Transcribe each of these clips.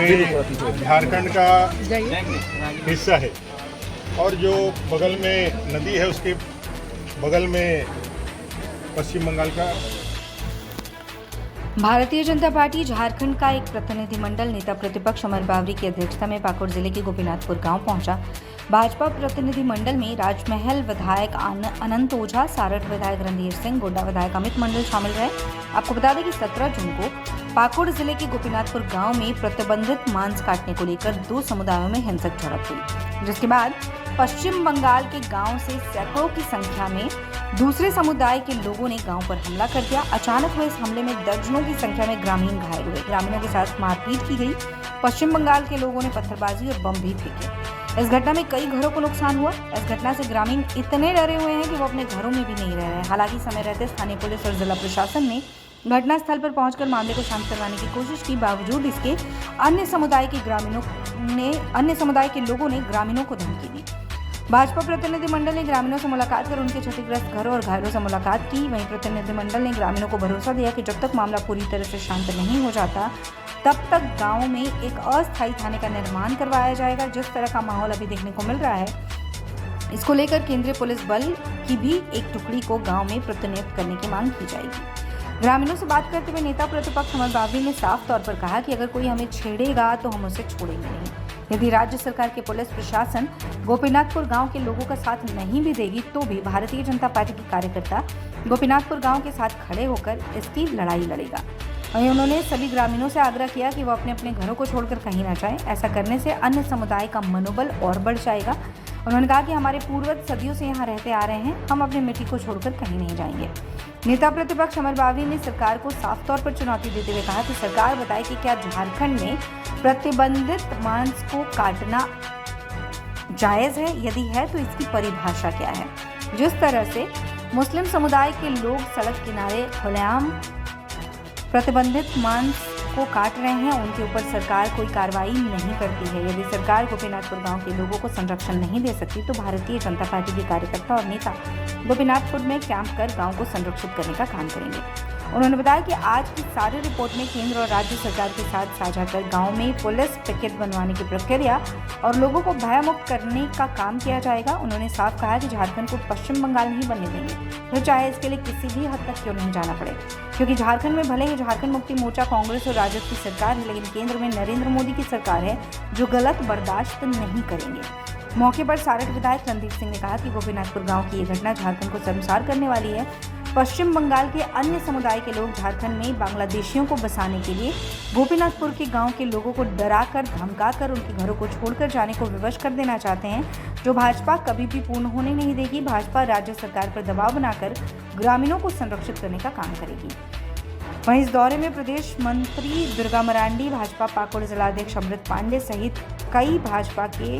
झारखंड का हिस्सा है और जो बगल में नदी है उसके बगल में पश्चिम बंगाल का। भारतीय जनता पार्टी झारखंड का एक प्रतिनिधिमंडल नेता प्रतिपक्ष अमर बावरी की अध्यक्षता में पाकुड़ जिले के गोपीनाथपुर गांव पहुंचा। भाजपा प्रतिनिधिमंडल में राजमहल विधायक अनंत ओझा, सारठ विधायक रणधीर सिंह, गोड्डा विधायक अमित मंडल शामिल रहे। आपको बता दें कि 17 जून को पाकुड़ जिले के गोपीनाथपुर गांव में प्रतिबंधित मांस काटने को लेकर दो समुदायों में हिंसक झड़प हुई, जिसके बाद पश्चिम बंगाल के गांव से सैकड़ों की संख्या में दूसरे समुदाय के लोगों ने गांव पर हमला कर दिया। अचानक हुए इस हमले में दर्जनों की संख्या में ग्रामीण घायल हुए। ग्रामीणों के साथ मारपीट की गई। पश्चिम बंगाल के लोगों ने पत्थरबाजी और बम भी फेंके। इस घटना में कई घरों को नुकसान हुआ। इस घटना से ग्रामीण इतने डरे हुए हैं कि वो अपने घरों में भी नहीं रह रहे। हालांकि समय रहते स्थानीय पुलिस और जिला प्रशासन ने घटनास्थल पर पहुंचकर मामले को शांत करवाने की कोशिश की। बावजूद इसके अन्य समुदाय के लोगों ने ग्रामीणों को धमकी दी। भाजपा प्रतिनिधिमंडल ने ग्रामीणों से मुलाकात कर उनके क्षतिग्रस्त घरों और घायलों से मुलाकात की। वहीं प्रतिनिधिमंडल ने ग्रामीणों को भरोसा दिया कि जब तक मामला पूरी तरह से शांत नहीं हो जाता तब तक गांव में एक अस्थायी थाने का निर्माण करवाया जाएगा। जिस तरह का माहौल अभी देखने को मिल रहा है, इसको लेकर केंद्रीय पुलिस बल की भी एक टुकड़ी को गांव में प्रतिनियुक्त करने की मांग की जाएगी। ग्रामीणों से बात करते हुए नेता प्रतिपक्ष अमर बावरी ने साफ तौर पर कहा कि अगर कोई हमें छेड़ेगा तो हम उसे छोड़ेंगे नहीं। यदि राज्य सरकार के पुलिस प्रशासन गोपीनाथपुर गांव के लोगों का साथ नहीं भी देगी तो भी भारतीय जनता पार्टी के कार्यकर्ता गोपीनाथपुर गांव के साथ खड़े होकर इसकी लड़ाई लड़ेगा। वहीं उन्होंने सभी ग्रामीणों से आग्रह किया कि वो अपने अपने घरों को छोड़कर कहीं न जाएं। ऐसा करने से अन्य समुदाय का मनोबल और बढ़ जाएगा। उन्होंने कहा कि हमारे पूर्वज सदियों से यहाँ रहते आ रहे हैं, हम अपनी मिट्टी को छोड़कर कहीं नहीं जाएंगे। नेता प्रतिपक्ष अमर बावरी ने सरकार को साफ तौर पर चुनौती देते हुए कहा कि सरकार बताए कि क्या झारखंड में प्रतिबंधित मांस को काटना जायज़ है? यदि है तो इसकी परिभाषा क्या है? जिस तरह से मुस्लिम समुदाय के लोग सड़क किनारे खुलेआम प्रतिबंधित मांस को काट रहे हैं, उनके ऊपर सरकार कोई कार्रवाई नहीं करती है। यदि सरकार गोपीनाथपुर गांव के लोगों को संरक्षण नहीं दे सकती तो भारतीय जनता पार्टी के कार्यकर्ता और नेता गोपीनाथपुर में कैंप कर गांव को संरक्षित करने का काम करेंगे। उन्होंने बताया कि आज की सारी रिपोर्ट में केंद्र और राज्य सरकार के साथ साझा कर गांव में पुलिस पिकेट बनवाने की प्रक्रिया और लोगों को भयमुक्त करने का काम किया जाएगा। उन्होंने साफ कहा कि झारखंड को पश्चिम बंगाल नहीं बनने देंगे, फिर चाहे इसके लिए किसी भी हद तक क्यों नहीं जाना पड़े, क्योंकि झारखंड में भले ही झारखंड मुक्ति मोर्चा कांग्रेस और राजद की सरकार है, लेकिन केंद्र में नरेंद्र मोदी की सरकार है जो गलत बर्दाश्त नहीं करेंगे। मौके पर सारठ विधायक रणधीर सिंह ने कहा कि गोपीनाथपुर गांव की ये घटना झारखंड को शर्मसार करने वाली है। पश्चिम बंगाल के अन्य समुदाय के लोग झारखंड में बांग्लादेशियों को बसाने के लिए गोपीनाथपुर के गांव के लोगों को डराकर धमकाकर उनके घरों को छोड़कर जाने को विवश कर देना चाहते हैं, जो भाजपा कभी भी पूर्ण होने नहीं देगी। भाजपा राज्य सरकार पर दबाव बनाकर ग्रामीणों को संरक्षित करने का काम करेगी। वहीं इस दौरे में प्रदेश मंत्री दुर्गा मरांडी, भाजपा पाकुड़ जिलाध्यक्ष अमृत पांडे सहित कई भाजपा के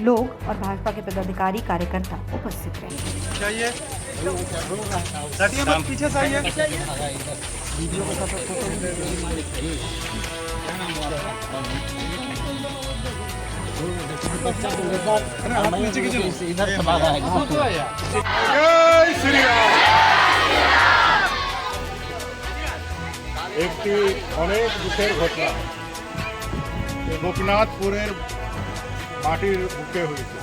लोग और भाजपा के पदाधिकारी कार्यकर्ता उपस्थित रहे। पीछे से आइए। जय श्री राम। একটি অনেক দুঃখের ঘটনা গোপীনাথপুরের মাটির বুকে হয়েছে।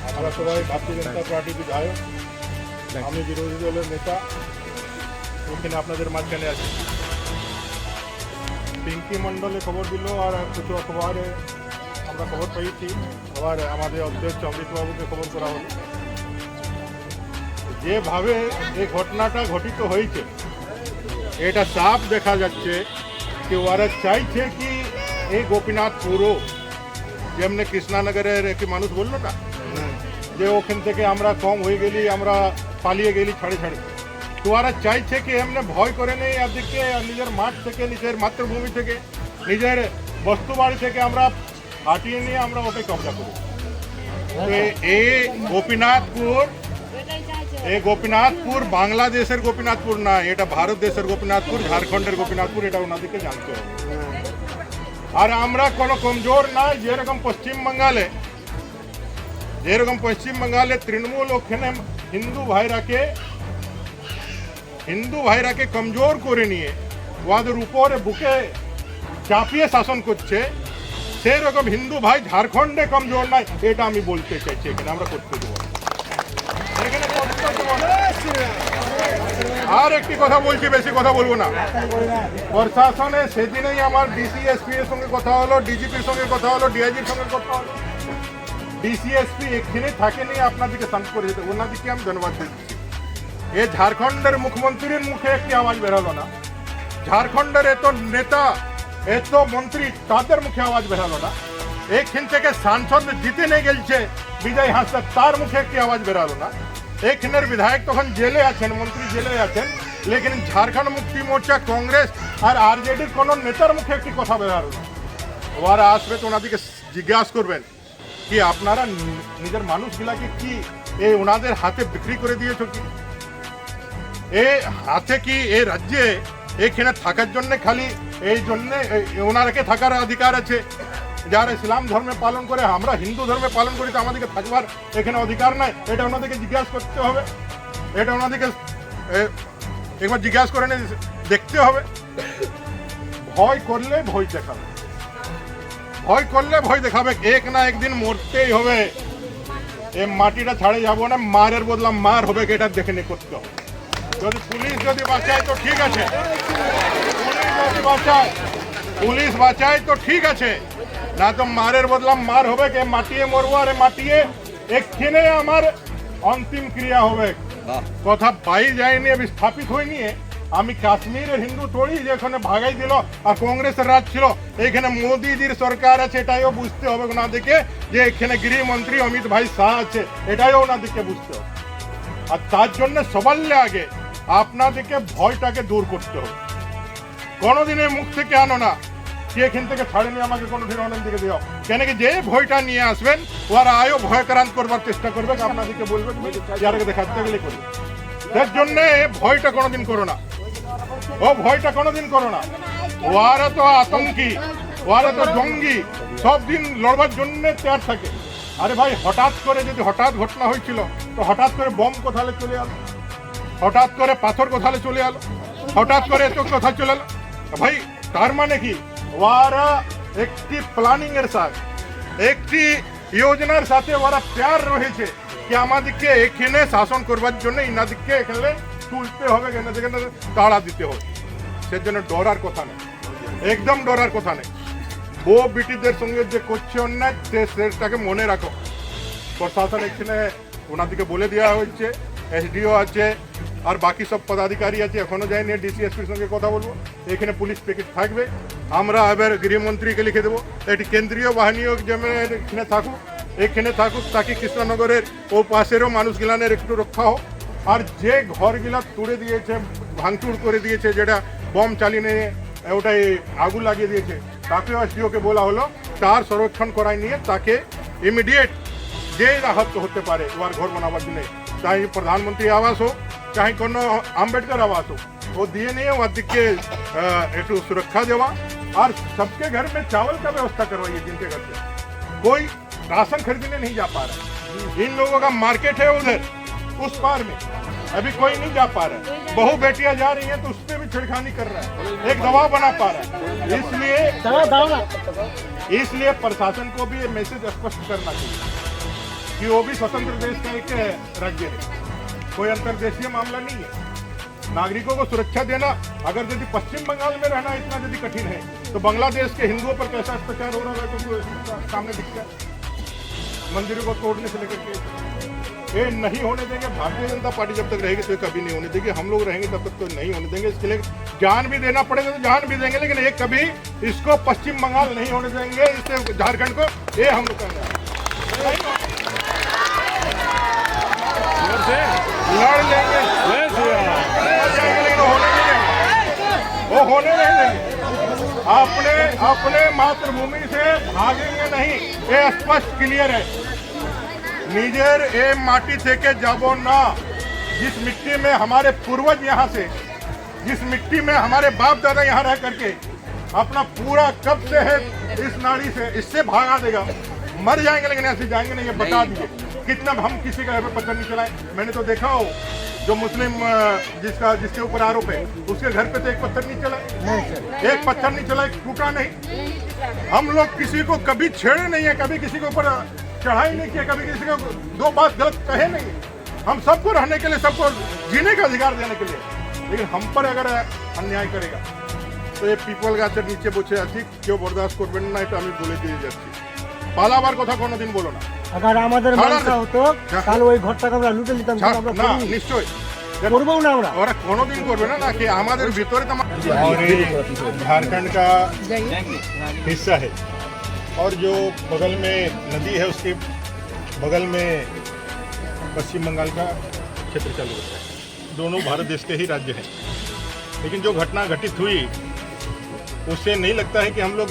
আমরা সবাই ভারতীয় জনতা পার্টি বিধায়ক, আমি বিরোধী দলের নেতা, এখানে আপনাদের মাঝখানে আছি। পিঙ্কি মণ্ডলে খবর দিল আর কিছু অখবরে আমরা খবর পেয়েছি, আবার আমাদের অধ্যক্ষ অমৃতবাবুকে খবর করা হলো। যেভাবে এই ঘটনাটা ঘটিত হয়েছে এটা সাফ দেখা যাচ্ছে कि ওরা চাইছে কি এই গোপীনাথপুরও যেমনি কৃষ্ণনগরের একটি মানুষ বললো না যে ওখান থেকে আমরা কম হয়ে গেলি, আমরা পালিয়ে গেলি ছাড়ে ছাড়ে, তো ওরা চাইছে কি এমনি ভয় করে নেই এদিকে নিজের মাঠ থেকে, নিজের মাতৃভূমি থেকে, নিজের বস্তু বাড়ি থেকে আমরা হাঁটিয়ে নিয়ে আমরা ওকে কবজা করি। এই গোপীনাথপুর বাংলাদেশের গোপীনাথপুর না, এটা ভারত দেশের গোপীনাথপুর, ঝাড়খণ্ডের গোপীনাথপুর, এটা ওনাদেরকে জানতে হবে। আর আমরা কোনো কমজোর নাই, যেরকম পশ্চিম বাঙ্গালে তৃণমূল ওখানে হিন্দু ভাইরাকে কমজোর করে নিয়ে ওদের উপরে বুকে চাপিয়ে শাসন করছে, সেরকম হিন্দু ভাই ঝাড়খণ্ডে কমজোর নাই, এটা আমি বলতে চাইছি। এখানে আমরা করতে দেবো না। এখানে করতে দেবো না। আর একটি কথা বলছি, বেশি কথা বলবো না। প্রশাসনে সেদিনেই আমার ডিসি এসপি এর সঙ্গে কথা হলো, ডিজিপির সঙ্গে কথা হলো, ডিআইজির সঙ্গে কথা হলো। ডিসিএসপি এখানে থাকেনি, আপনাদেরকে শান্ত করে যেতে, ওনাদেরকে আমি ধন্যবাদ দিচ্ছি। এ ঝাড়খণ্ডের মুখ্যমন্ত্রীর মুখে একটি আওয়াজ বেরোলো না, ঝাড়খণ্ডের এত নেতা এত মন্ত্রী তাদের মুখে আওয়াজ বেরোলো না, এইখান থেকে সাংসদ জিতে নিয়ে গেলছে বিজয় হাসদা, তার মুখে একটি আওয়াজ বেরোলো না। এইখানের বিধায়ক তখন জেলে আছেন, মন্ত্রী জেলে আছেন, লেকিন ঝাড়খণ্ড মুক্তি মোর্চা কংগ্রেস আর আরজেডির কোনো নেতার মুখে একটি কথা বেরোলো না। ওরা আসবে তো ওনাদেরকে জিজ্ঞাসা করবেন কি আপনারা নিজের মানুষগুলাকে কি এই ওনাদের হাতে বিক্রি করে দিয়েছ কি? এ হাতে কি এই রাজ্যে এখানে থাকার জন্য খালি এই জন্য ওনারাকে থাকার অধিকার আছে? যারা ইসলাম ধর্মে পালন করে, আমরা হিন্দু ধর্মে পালন করি, তো আমাদেরকে থাকবার এখানে অধিকার নাই? এটা ওনাদেরকে জিজ্ঞাসা করতে হবে, এটা ওনাদেরকে একবার জিজ্ঞাসা করে দেখতে হবে। ভয় করলে ভয় দেখাবে, ভয় করলে ভয় দেখাবে, এক না একদিন মরতেই হবে। এই মাটিটা ছাড়ে যাবো না, মারের বদলা মার হবে, এটা দেখে নিয়ে করতে হবে। যদি পুলিশ যদি বাঁচায় তো ঠিক আছে, পুলিশ বাঁচায় তো ঠিক আছে, না তো মারের বদলা মার হবে। কে মাটিয়ে মরবো, আর মাটিয়ে এখানে আমার অন্তিম ক্রিয়া হবে। কথা পাই যায়নি, স্থাপিত হয়নি। আমি কাশ্মীরের হিন্দু তোড়ি যেখানে ভাগাই দিল আর কংগ্রেসের রাজ ছিল, এখানে মোদিজির সরকার আছে, এটাইও বুঝতে হবে ওনাদেরকে, যে এখানে গৃহমন্ত্রী অমিত ভাই শাহ আছে, এটাইও ওনাদেরকে বুঝতে হবে। আর তার জন্য সবার আগে আপনাদেরকে ভয়টাকে দূর করতে হবে। কোনোদিনের মুখ থেকে আনো না কি এখান থেকে ছাড়েনি আমাকে, কোনোদিন অনেক দিকে দিও, কেন কি যে ভয়টা নিয়ে আসবেন ওরা আয়ও ভয়ক্রান্ত করবার চেষ্টা করবে, আপনাদেরকে বলবে যারাকে দেখাতে গেলে করবে। তার জন্য ভয়টা কোনোদিন করো না, ও ভয়টা কোনোদিন করো না। ওরা তো আতঙ্কি, ওরা তো জঙ্গি, সব দিন লড়বার জন্য তৈরি থাকে। আরে ভাই, হঠাৎ করে যদি হঠাৎ ঘটনা হয়েছিল, তো হঠাৎ করে বোম কোথালে চলে এলো, হঠাৎ করে পাথর কোথালে চলে এলো, হঠাৎ করে এত কথা চলে এলো। ভাই তার মানে কি ওরা একটি প্ল্যানিং এর সাথে, একটি যোজনার সাথে ওরা প্যার রয়েছে কি আমাদেরকে এখানে শাসন করবার জন্য ইনাদিকে এখানে তুলতে হবে, এখানে তাড়া দিতে হবে। সেজন্য ডরার কথা নেই, একদম ডরার কথা নেই। ও বিটিদের সঙ্গে যে করছে অন্যায়, সেটাকে মনে রাখো। প্রশাসন এখানে ওনাদেরকে বলে দেওয়া হয়েছে, এসডিও আছে আর বাকি সব পদাধিকারী আছে, এখনো যায়নি। ডিসিএসপির সঙ্গে কথা বলবো, এখানে পুলিশ পিকেট থাকবে। আমরা এবার গৃহমন্ত্রীকে লিখে দেবো এটি কেন্দ্রীয় বাহিনীও যেমন এখানে থাকুক, তাকে কৃষ্ণনগরের ও পাশেরও মানুষগুলানের একটু রক্ষা হোক। আর যে ঘরগুলা তুড়ে দিয়েছে, ভাঙচুর করে দিয়েছে, যেটা বম চালিয়ে নিয়ে ওটাই আগুন লাগিয়ে দিয়েছে, তাকেও এসডিওকে বলা হলো তার সংরক্ষণ করায় নিয়ে তাকে ইমিডিয়েট যে রাহত হতে পারে ওর ঘর বানাবার জন্য, চাहे प्रधानमंत्री आवास हो चाहे कोनो अम्बेडकर आवास हो, वो दिए नहीं है। वहाँ दिखे एक सुरक्षा देवा और सबके घर में चावल का व्यवस्था करवाइए, जिनके घर से कोई राशन खरीदने नहीं जा पा रहा है। इन लोगों का मार्केट है उधर उस पार में, अभी कोई नहीं जा पा रहा है। बहु बेटियां जा रही हैं तो उस पर भी छिड़खानी कर रहा है, एक दबाव बना पा रहा है। इसलिए प्रशासन को भी ये मैसेज स्पष्ट करना चाहिए कि वो भी स्वतंत्र देश का एक राज्य है, कोई अंतर्देशीय मामला नहीं है। नागरिकों को सुरक्षा देना, अगर यदि पश्चिम बंगाल में रहना इतना यदि कठिन है, तो बांग्लादेश के हिंदुओं पर कैसा अत्याचार हो रहा है तो सामने दिखता है। मंदिरों को तोड़ने से लेकर के ये नहीं होने देंगे। भारतीय जनता पार्टी जब तक रहेगी तो ये कभी नहीं होने देगी, हम लोग रहेंगे तब तक तो नहीं होने देंगे। इसके लिए जान भी देना पड़ेगा तो जान भी देंगे, लेकिन ये कभी इसको पश्चिम बंगाल नहीं होने देंगे, इससे झारखंड को ये हम लोग कहेंगे लड़ लेंगे, लेकिन वो होने नहीं देंगे। अपने मातृभूमि से भागेंगे नहीं, ये स्पष्ट क्लियर है। निजेर ए माटी থেকে যাব না, जिस मिट्टी में हमारे पूर्वज यहाँ से, जिस मिट्टी में हमारे बाप दादा यहाँ रह करके अपना पूरा कब से है इस नाड़ी से, इससे भागा देगा। मर जाएंगे लेकिन ऐसे जाएंगे नहीं, ये बता दिए। कितना हम किसी का पता नहीं चलाए। मैंने तो देखा हो जो मुस्लिम जिसके ऊपर आरोप है, उसके घर पे तो एक पत्थर नहीं चला, एक पत्थर नहीं चला, एक टूटा नहीं। हम लोग किसी को कभी छेड़े नहीं है, कभी किसी के ऊपर चढ़ाई नहीं किया, कभी किसी को दो बात गलत कहे नहीं। हम सबको रहने के लिए, सबको जीने का अधिकार देने के लिए, लेकिन हम पर अगर अन्याय करेगा तो ये पिपल गाছের নিচে বসে আছি, কেউ বরদাস্ত করবেন না, এটা আমি বলে দিয়ে যাচ্ছি। পালাবার কথা কোনোদিন বলো না। अगर আমাদের মানসা হতো তাহলে ওই ঘরটাকে আমরা লুটে নিতাম, কিন্তু আমরা না, করিনি। নিশ্চয়ই করবো না আমরা। ওরা কোনোদিন করবে না, कि हमारे भीतर और झारखंड का हिस्सा है, और जो बगल में नदी है उसके बगल में पश्चिम बंगाल का क्षेत्र चालू होता है। दोनों भारत देश के ही राज्य हैं, लेकिन जो घटना घटित हुई उससे नहीं लगता है कि हम लोग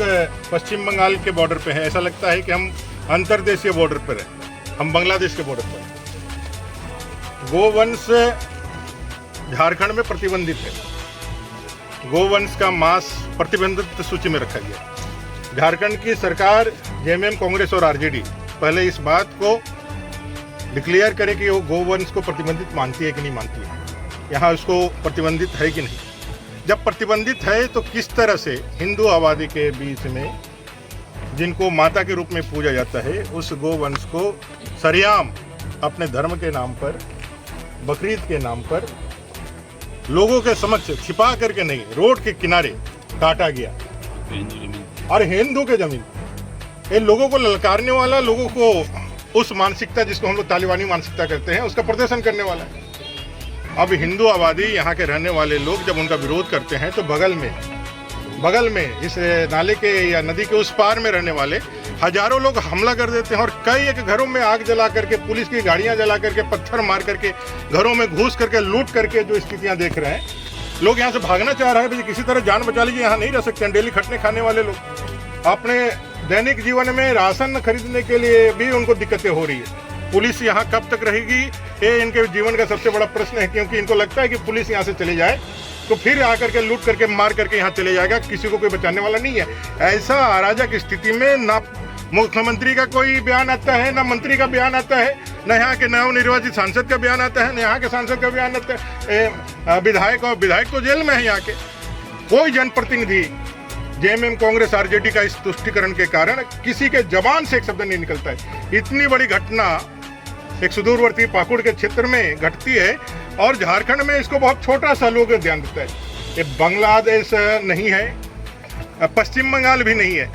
पश्चिम बंगाल के बॉर्डर पे हैं। ऐसा लगता है कि हम अंतर्देशीय बॉर्डर पर हैं, हम बांग्लादेश के बॉर्डर पर हैं। गोवंश झारखंड में प्रतिबंधित है, गोवंश का मांस प्रतिबंधित सूची में रखा गया। झारखंड की सरकार, जेएमएम, कांग्रेस और आरजेडी पहले इस बात को डिक्लेयर करे कि वो गोवंश को प्रतिबंधित मानती है कि नहीं मानती है, यहाँ उसको प्रतिबंधित है कि नहीं। जब प्रतिबंधित है तो किस तरह से हिंदू आबादी के बीच में, जिनको माता के रूप में पूजा जाता है, उस गोवंश को सरेआम अपने धर्म के नाम पर, बकरीद के नाम पर, लोगों के समक्ष छिपा करके नहीं, रोड के किनारे काटा गया, और हिंदू के जमीन, ये लोगों को ललकारने वाला, लोगों को उस मानसिकता जिसको हम लोग तालिबानी मानसिकता कहते हैं, उसका प्रदर्शन करने वाला है। अब हिंदू आबादी, यहाँ के रहने वाले लोग जब उनका विरोध करते हैं तो बगल में इस नाले के या नदी के उस पार में रहने वाले हजारों लोग हमला कर देते हैं, और कई एक घरों में आग जला करके, पुलिस की गाड़ियां जला करके, पत्थर मार करके, घरों में घुस करके, लूट करके जो स्थितियां देख रहे हैं, लोग यहाँ से भागना चाह रहे हैं। भाई किसी तरह जान बचा लीजिए, यहाँ नहीं रह सकते हैं। डेली खटने खाने वाले लोग, अपने दैनिक जीवन में राशन खरीदने के लिए भी उनको दिक्कतें हो रही है। पुलिस यहाँ कब तक रहेगी, ये इनके जीवन का सबसे बड़ा प्रश्न है, क्योंकि इनको लगता है कि पुलिस यहाँ से चली जाए तो फिर आकर के लूट करके, मार करके यहाँ चले जाएगा, किसी को कोई बचाने वाला नहीं है। ऐसा अराजक स्थिति में ना मुख्यमंत्री का कोई बयान आता है, ना मंत्री का बयान आता है, न यहाँ के नवनिर्वाचित सांसद का बयान आता है, न यहाँ के सांसद का बयान आता है। विधायक तो जेल में है। यहाँ के कोई जनप्रतिनिधि, जेएमएम, कांग्रेस, आरजेडी का इस तुष्टीकरण के कारण किसी के जबान से एक शब्द नहीं निकलता है। इतनी बड़ी घटना एक सुदूरवर्ती पाकुड़ के क्षेत्र में घटती है, और झारखंड में इसको बहुत छोटा सा लोग ध्यान देता है। ये बांग्लादेश नहीं है, पश्चिम बंगाल भी नहीं है।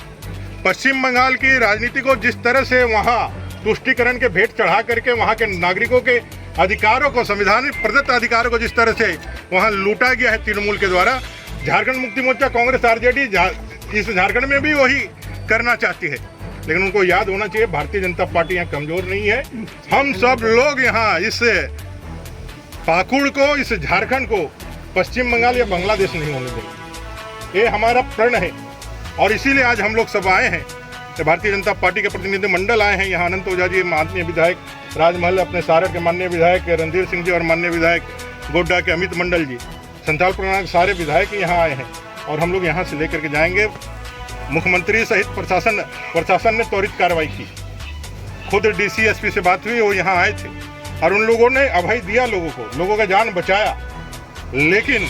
पश्चिम बंगाल की राजनीति को जिस तरह से वहाँ तुष्टीकरण के भेंट चढ़ा करके वहाँ के नागरिकों के अधिकारों को, संविधान प्रदत्त अधिकारों को जिस तरह से वहाँ लूटा गया है तृणमूल के द्वारा, झारखंड मुक्ति मोर्चा, कांग्रेस, आरजेडी इस झारखंड में भी वही करना चाहती है। लेकिन उनको याद होना चाहिए, भारतीय जनता पार्टी यहाँ कमजोर नहीं है। हम सब लोग यहाँ इस पाकुड़ को, इस झारखंड को पश्चिम बंगाल या बांग्लादेश नहीं होने देंगे। ये हमारा प्रण है, और इसीलिए आज हम लोग सब आए हैं। भारतीय जनता पार्टी के प्रतिनिधि मंडल आए हैं यहाँ। अनंत ओझा जी, माननीय विधायक राजमहल, अपने सारर के माननीय विधायक रणधीर सिंह जी, और माननीय विधायक गोड्डा के अमित मंडल जी, संथाल परगना के सारे विधायक यहाँ आए हैं। और हम लोग यहाँ से लेकर के जाएंगे। मुख्यमंत्री सहित प्रशासन ने त्वरित कार्रवाई की। खुद डीसी एसपी से बात हुई, वो यहाँ आए थे, और उन लोगों ने अभय दिया लोगों को, लोगों का जान बचाया। लेकिन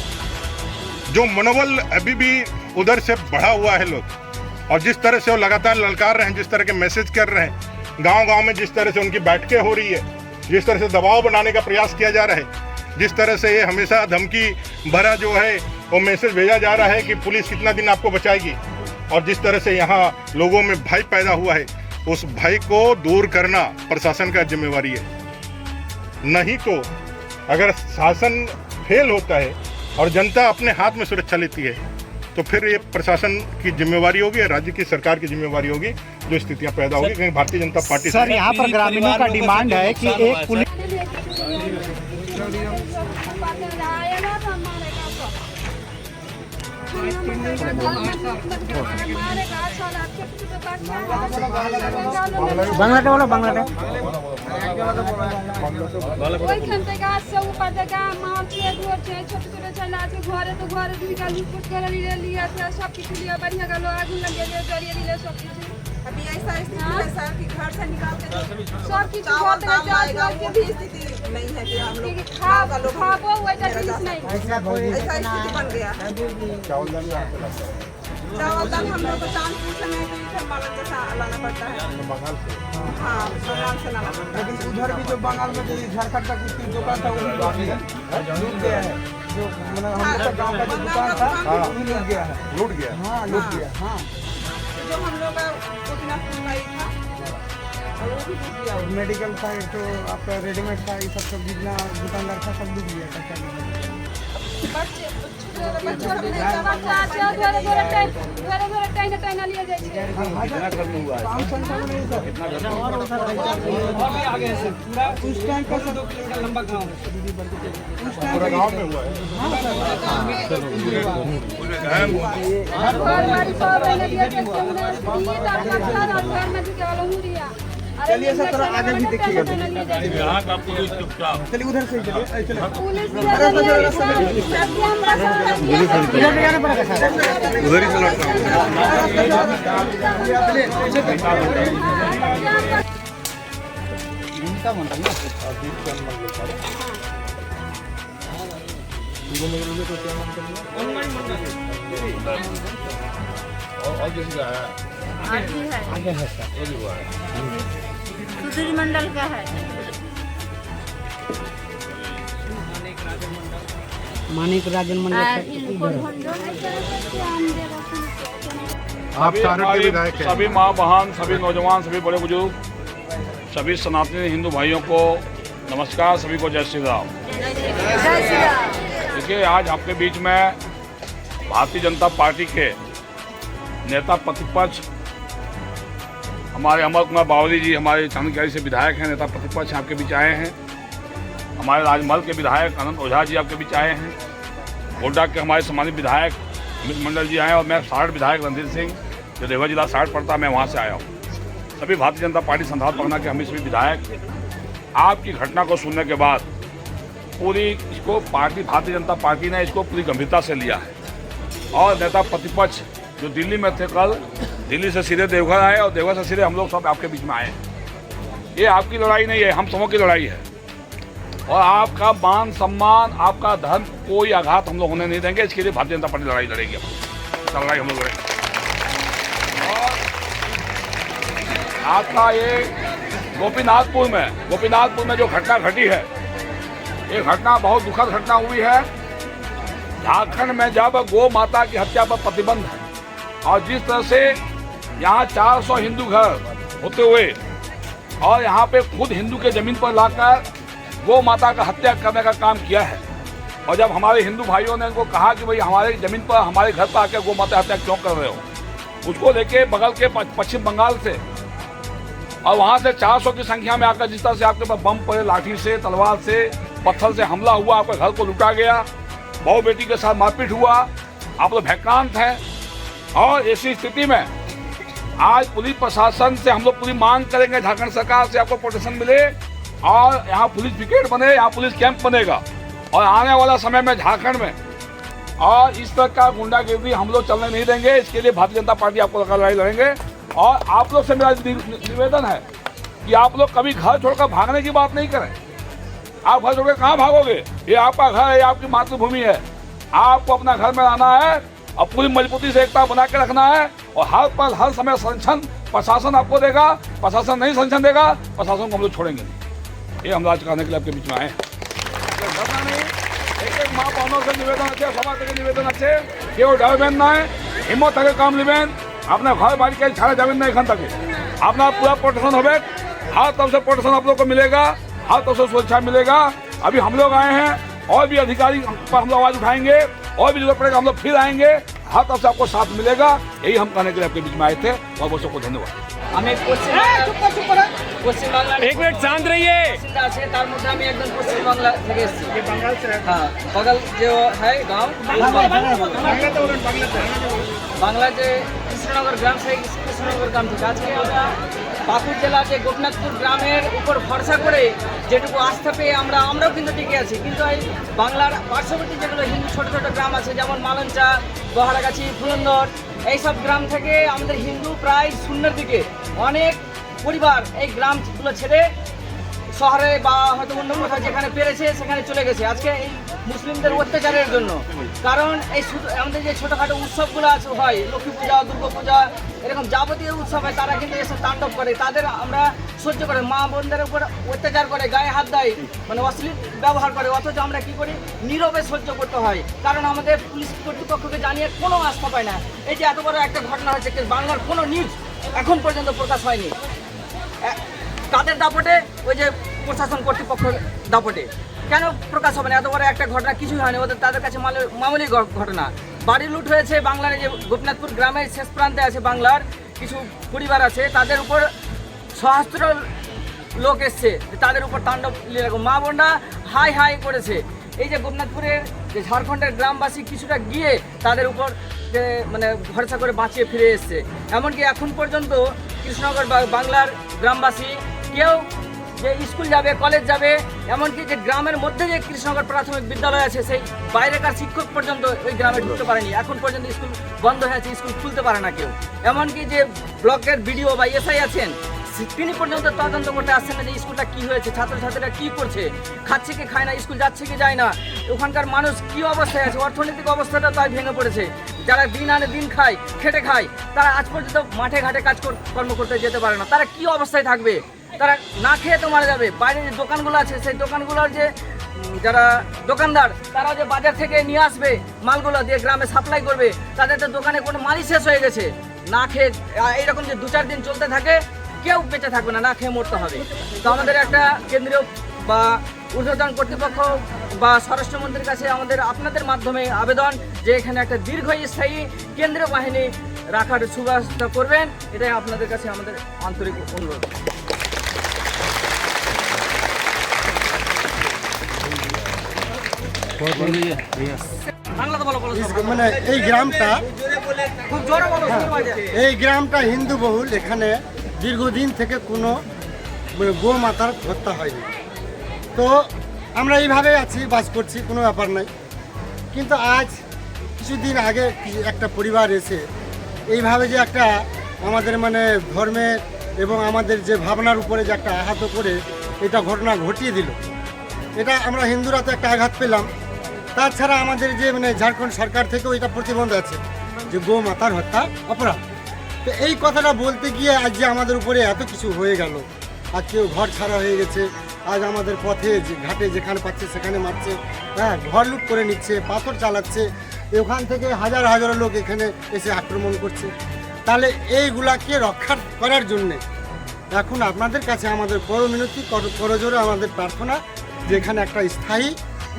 जो मनोबल अभी भी उधर से बढ़ा हुआ है लोग, और जिस तरह से वो लगातार ललकार रहे हैं, जिस तरह के मैसेज कर रहे हैं, गांव-गांव में जिस तरह से उनकी बैठकें हो रही है, जिस तरह से दबाव बनाने का प्रयास किया जा रहा है, जिस तरह से ये हमेशा धमकी भरा जो है वो मैसेज भेजा जा रहा है कि पुलिस कितना दिन आपको बचाएगी, और जिस तरह से यहाँ लोगों में भय पैदा हुआ है, उस भय को दूर करना प्रशासन का जिम्मेवारी है। नहीं तो अगर शासन फेल होता है और जनता अपने हाथ में सुरक्षा लेती है, तो फिर ये प्रशासन की जिम्मेवारी होगी, राज्य की सरकार की जिम्मेवारी होगी, जो स्थितियां पैदा होगी। क्योंकि भारतीय जनता पार्टी सर, यहाँ पर ग्रामीणों का डिमांड है कि एक पुलिस বাংলাটা বলো, বাংলাটা ওইখান থেকে আসছে উপর থেকে মারছে, ধরছে, ছোট ছোট ছেলে আছে ঘরে, তো ঘরে দুই গাল লুটপুট করে নিয়ে আছে, সব কিছু নিয়ে বাড়িয়ে গেল, আগুন লাগিয়ে দিয়ে জ্বালিয়ে দিলে সব কিছু। अभी ऐसा स्थिति है सर कि घर से निकाल के सब की चावल बहुत दाल लाएगा जात वो भी स्थिति नहीं है कि हम लोग खाबो वो चीज नहीं ऐसा स्थिति बन गया है। चावल दाल हम लोग को चांदपुर से नहीं तो इधर मालन जैसा लाना पड़ता है। हाँ बंगाल से लाना पड़ता है। लेकिन उधर भी जो बंगाल में जो झारखंड तक उसकी दुकान था वो भी लूट गया है। जो मतलब हम लोग का गाँव का जो दुकान था वो भी लूट गया है। लूट गया। हाँ लूट गया। हाँ जो हम लोग का गोपीनाथपुर का ही था और वो भी लूट गया। मेडिकल था तो आपका रेडीमेड था ये सब जितना दुकानदार था सब लूट गया था। बच्चे टाइना लिए जाए छे। उस टाइम का सब लंबा गाँव उस टाइम पूरा गांव में हुआ है। चलिए सर थोड़ा आगे भी देखिएगा। चलिए उधर से चलिए चलिए उधर ही चला सुधीर मंडल का है। मानिक राजन आप सारे के विधायक हैं। सभी माँ बहन, सभी नौजवान, सभी बड़े बुजुर्ग, सभी सनातनी हिंदू भाइयों को नमस्कार, सभी को जय श्री राम। देखिए आज आपके बीच में भारतीय जनता पार्टी के नेता प्रतिपक्ष हमारे अमर कुमार बावली जी हमारे चांदखेड़ी से विधायक हैं, नेता प्रतिपक्ष आपके बीच आए हैं। हमारे राजमहल के विधायक अनंत ओझा जी आपके बीच आए हैं। गोड्डा के हमारे सम्मानित विधायक अमित मंडल जी आए हैं और मैं साठ विधायक रणधीर सिंह जो देवघर जिला साठ पड़ता है मैं वहाँ से आया हूँ। सभी भारतीय जनता पार्टी संथाल परगना के हम सभी विधायक आपकी घटना को सुनने के बाद पूरी इसको पार्टी भारतीय जनता पार्टी ने इसको पूरी गंभीरता से लिया है और नेता प्रतिपक्ष जो दिल्ली में थे कल दिल्ली से सीधे देवघर आए और देवघर से सीधे हम लोग सब आपके बीच में आए। ये आपकी लड़ाई नहीं है, हम सबों की लड़ाई है और आपका मान सम्मान आपका धर्म कोई आघात हम लोग होने नहीं देंगे। इसके लिए भारतीय जनता पार्टी लड़ाई लड़ेगी। लड़ाई हम लोग लड़ेंगे और आपका ये गोपीनाथपुर में जो घटना घटी है ये घटना बहुत दुखद घटना हुई है। झारखंड में जब गौ माता की हत्या पर प्रतिबंध है और जिस तरह से यहाँ 400 हिंदू घर होते हुए और यहाँ पे खुद हिंदू के जमीन पर लाकर गौ माता का हत्या करने का काम किया है और जब हमारे हिंदू भाइयों ने उनको कहा कि भाई हमारे जमीन पर हमारे घर पर आकर गौ माता हत्या क्यों कर रहे हो, उसको लेके बगल के पश्चिम बंगाल से और वहाँ से 400 की संख्या में आकर जिस तरह से आपके पास बम पड़े, लाठी से, तलवार से, पत्थर से हमला हुआ, आपके घर को लूटा गया, बहू बेटी के साथ मारपीट हुआ, आप लोग भयक्रांत हैं। और ऐसी स्थिति में आज पुलिस प्रशासन से हम लोग पूरी मांग करेंगे, झारखंड सरकार से आपको प्रोटेक्शन मिले और यहाँ पुलिस ब्रिगेड बने, यहाँ पुलिस कैंप बनेगा और आने वाला समय में झारखंड में और इस तरह का गुंडागिरी हम लोग चलने नहीं देंगे। इसके लिए भारतीय जनता पार्टी आपको लड़ाई लड़ेंगे और आप लोग से मेरा निवेदन है कि आप लोग कभी घर छोड़कर भागने की बात नहीं करें। आप घर छोड़कर कहाँ भागोगे? ये आपका घर है, ये आपकी मातृभूमि है। आपको अपना घर में रहना है और पूरी मजबूती से एकता बना के रखना है और हर पल हर समय संरक्षण प्रशासन आपको देगा। प्रशासन नहीं संरक्षण देगा, प्रशासन को हम लोग छोड़ेंगे नहीं। ये हम राज करने के लिए आपके बीच में आए हैं। एक माँ बहनों से निवेदन अच्छे, समाज के निवेदन अच्छे, केवल डरबेन ना है, हिम्मत है काम लेबेन, अपने घर बाड़ी के छाड़ा जमीन नहीं खन तक अपना पूरा प्रोटेक्शन हो, हर तरफ से प्रोटेक्शन आप लोग को मिलेगा, हर तरफ से सुरक्षा मिलेगा। अभी हम लोग आए हैं और भी अधिकारी पर हम लोग आवाज उठाएंगे और भी जरूरत पड़ेगा हम लोग फिर आएंगे, हर तरफ से आपको साथ मिलेगा। यही हम कहने के लिए आपके बीच में आए थे और बहुत सबको धन्यवाद। हमें पश्चिम बांग्ला एक मिनट शांत रहिए। तारमुद्रा में एकदम पश्चिम बांग्ला से हाँ बगल जो है गाँव बांग्लादेश কৃষ্ণনগর গ্রাম থেকে কৃষ্ণনগর গ্রাম থেকে আজকে আমরা পাকুড় জেলা যে গোপীনাথপুর গ্রামের উপর ভরসা করে যেটুকু আস্থা পেয়ে আমরাও কিন্তু টিকে আছি, কিন্তু এই বাংলার পার্শ্ববর্তী যেগুলো হিন্দু ছোট ছোট গ্রাম আছে যেমন মালঞ্চা, বহারাগাছি, ফুলন্দর, এইসব গ্রাম থেকে আমাদের হিন্দু প্রায় শূন্যের দিকে। অনেক পরিবার এই গ্রামগুলো ছেড়ে শহরে বা হয়তো অন্য কোথাও যেখানে পেরেছে সেখানে চলে গেছে আজকে এই মুসলিমদের অত্যাচারের জন্য। কারণ এই আমাদের যে ছোটোখাটো উৎসবগুলো আছে হয়, লক্ষ্মী পূজা, দুর্গা পূজা, এরকম যাবতীয় উৎসব হয়, তারা কিন্তু এসে তাণ্ডব করে, তাদের আমরা সহ্য করে, মা বোনদের উপর অত্যাচার করে, গায়ে হাত দেয়, মানে অশ্লীল ব্যবহার করে, অথচ আমরা কি করি, নীরবে সহ্য করতে হয়। কারণ আমাদের পুলিশ কর্তৃপক্ষকে জানিয়ে কোনো আস্থা পায় না। এই যে এত বড় একটা ঘটনা হয়েছে, বাংলার কোনো নিউজ এখন পর্যন্ত প্রকাশ হয়নি। কাদের দাপটে? ওই যে প্রশাসন কর্তৃপক্ষের দাপটে। কেন প্রকাশ হবে না? এত বড় একটা ঘটনা কিছুই হয়নি, ওদের তাদের কাছে মামুলি ঘটনা। বাড়ি লুট হয়েছে বাংলার, যে গোপীনাথপুর গ্রামের শেষ প্রান্তে আছে বাংলার কিছু পরিবার আছে, তাদের উপর সহস্র লোক এসছে, তাদের উপর তাণ্ডব এরকম মা বোনরা হাই হাই করেছে। এই যে গোপীনাথপুরের যে ঝাড়খণ্ডের গ্রামবাসী কিছুটা গিয়ে তাদের উপর মানে ভরসা করে বাঁচিয়ে ফিরে এসছে। এমনকি এখন পর্যন্ত কৃষ্ণনগর বাংলার গ্রামবাসী কেউ যে স্কুল যাবে, কলেজ যাবে, এমনকি যে গ্রামের মধ্যে যে কৃষ্ণনগর প্রাথমিক বিদ্যালয় আছে সেই বাইরেকার শিক্ষক পর্যন্ত ওই গ্রামে ঢুকতে পারেনি। এখন পর্যন্ত স্কুল বন্ধ হয়েছে, স্কুল খুলতে পারে না কেউ। এমনকি যে ব্লকের বিডিও বা এসআই আছেন তিনি পর্যন্ত তদন্ত করতে আসছেন না যে স্কুলটা কী হয়েছে, ছাত্রছাত্রীরা কী করছে, খাচ্ছে কি খায় না, স্কুল যাচ্ছে কি যায় না, ওখানকার মানুষ কী অবস্থায় আছে, অর্থনৈতিক অবস্থাটা তাই ভেঙে পড়েছে। যারা দিন আনে দিন খায়, খেটে খায়, তারা আজ পর্যন্ত মাঠে ঘাটে কর্ম করতে যেতে পারে না। তারা কী অবস্থায় থাকবে? তারা না খেয়ে তো মারা যাবে। বাইরে যে দোকানগুলো আছে সেই দোকানগুলোর যে যারা দোকানদার, তারা যে বাজার থেকে নিয়ে আসবে মালগুলো দিয়ে গ্রামে সাপ্লাই করবে, তাদের তো দোকানে কোনো মালই শেষ হয়ে গেছে। না খেয়ে এইরকম যে 2-4 দিন চলতে থাকে, কেউ বেঁচে থাকবে না, না খেয়ে মরতে হবে। তো আমাদের একটা কেন্দ্রীয় বা ঊর্ধ্বতন কর্তৃপক্ষ বা স্বরাষ্ট্রমন্ত্রীর কাছে আমাদের আপনাদের মাধ্যমে আবেদন যে এখানে একটা দীর্ঘস্থায়ী কেন্দ্রীয় বাহিনী রাখার সুব্যবস্থা করবেন, এটাই আপনাদের কাছে আমাদের আন্তরিক অনুরোধ। মানে এই গ্রামটা খুব জোরে বলো। এই গ্রামটা হিন্দু বহুল। এখানে দীর্ঘদিন থেকে কোনো গো মাতার হত্যা হয়নি। তো আমরা এইভাবে আছি, বাস করছি, কোনো ব্যাপার নাই। কিন্তু আজ কিছুদিন আগে একটা পরিবার এসে এইভাবে যে একটা আমাদের মানে ধর্মের এবং আমাদের যে ভাবনার উপরে যে একটা আঘাত করে এটা ঘটনা ঘটিয়ে দিল, এটা আমরা হিন্দুরা তো একটা আঘাত পেলাম। তাছাড়া আমাদের যে মানে ঝাড়খণ্ড সরকার থেকেও এটা প্রতিবন্ধ আছে যে গো মাতার হত্যা অপরাধ। তো এই কথাটা বলতে গিয়ে আজ যে আমাদের উপরে এত কিছু হয়ে গেল, আর কেউ ঘর ছাড়া হয়ে গেছে, আজ আমাদের পথে ঘাটে যেখানে পাচ্ছে সেখানে মারছে, হ্যাঁ, ঘর লুট করে নিচ্ছে, পাথর চালাচ্ছে, ওখান থেকে হাজার হাজার লোক এখানে এসে আক্রমণ করছে। তাহলে এইগুলাকে রক্ষা করার জন্যে এখন আপনাদের কাছে আমাদের করমিনতি করজোরে আমাদের প্রার্থনা যে এখানে একটা স্থায়ী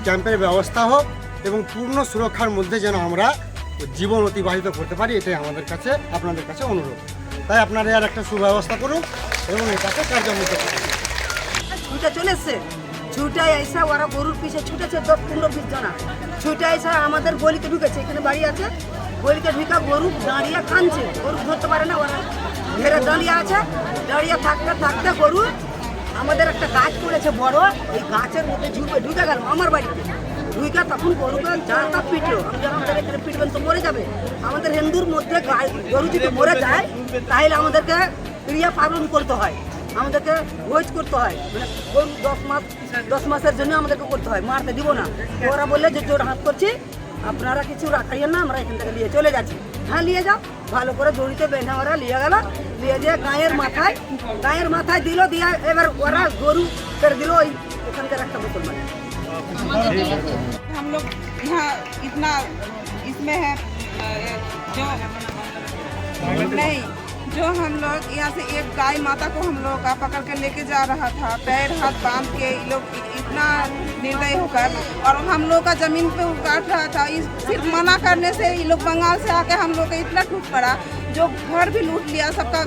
ক্যাম্পের ব্যবস্থা হোক এবং পূর্ণ সুরক্ষার মধ্যে যেন আমরা জীবন অতিবাহিত করতে পারি, এটাই আমাদের কাছে আপনাদের কাছে অনুরোধ। তাই আপনারা এর একটা সুব্যবস্থা করুন এবং এটাকে কার্যমুক্ত করুন। ছুটে চলে এসছে, ছুটে এসে ওরা গরুর পিছিয়ে ছুটেছে 10-15-20 জনা, ছুটে এসে আমাদের গলিতে ঢুকেছে। এখানে বাড়ি আছে, গলিতে ঢুকে গরু দাঁড়িয়ে কাঁদছে, গরু ধরতে পারে না, ওরা ঘেরে দাঁড়িয়ে আছে। দাঁড়িয়ে থাকতে থাকতে গরু আমাদের একটা গাছ পড়েছে বড়, এই গাছের মধ্যে ঢুকে গেল আমার বাড়িতে। ঢুকে তখন গরুকে যাটা পিটলো, আমাদের এখানে পিটবেন তো মরে যাবে। আমাদের হিন্দুর মধ্যে গরু যদি মরে যায় তাহলে আমাদেরকে ক্রিয়া পালন করতে হয়, আমাদেরকে ভোজ করতে হয়, মানে গরু 10 মাসের জন্য আমাদেরকে করতে হয়, মারতে দিব না। ওরা বললে যে জোর হাত করছি, আপনারা কিছু রাখাইয়েন না, আমরা এখান থেকে নিয়ে চলে যাচ্ছি। হ্যাঁ নিয়ে যাও, ভালো করে দড়িতে বেঁধে ওরা নিয়ে গেল, নিয়ে যেয়ে গায়ের মাথায় দিল, দিয়ে এবার ওরা গরু করে দিল ওই ওখানকার একটা মুসলমান। हम लोग यहाँ इतना इसमें है जो नहीं, जो हम लोग यहाँ से एक गाय माता को हम लोग का पकड़ के लेके जा रहा था, पैर हाथ बांध के ये लोग इतना निर्दयी होकर, और हम लोग का जमीन पे काट रहा था। सिर्फ मना करने से ये लोग बंगाल से आके हम लोग का इतना टूट पड़ा, जो घर भी लूट लिया, सबका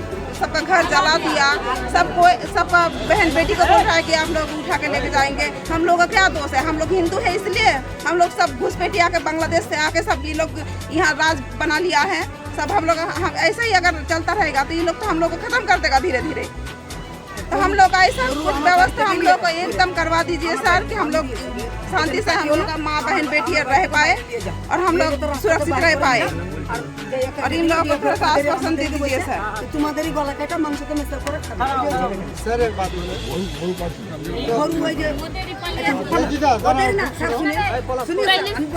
घर जला दिया, सबका बहन बेटी को बोल रहा है कि आप लोग उठा के लेके जाएंगे। हम लोग का क्या दोष है? हम लोग हिंदू है इसलिए हम लोग सब घुसपैठी आके बांग्लादेश से आके सब ये लोग यहाँ राज बना लिया है। सब हम लोग ऐसे ही अगर चलता रहेगा तो ये लोग तो हम लोग को खत्म कर देगा धीरे धीरे। तो हम लोग का ऐसा कुछ व्यवस्था हम लोग को एकदम करवा दीजिए सर कि हम लोग शांति से हम लोग का माँ बहन बेटी रह पाए और हम लोग सुरक्षित रह पाए। और इन लोगों को थोड़ा सा आश्वासन दे दीजिए सर। তোমাদেরই গলা কাটা মাংসকে মেসার করে খাবে স্যার এক বাত বলে গরু ওই যে দিদা ওদের না শুনে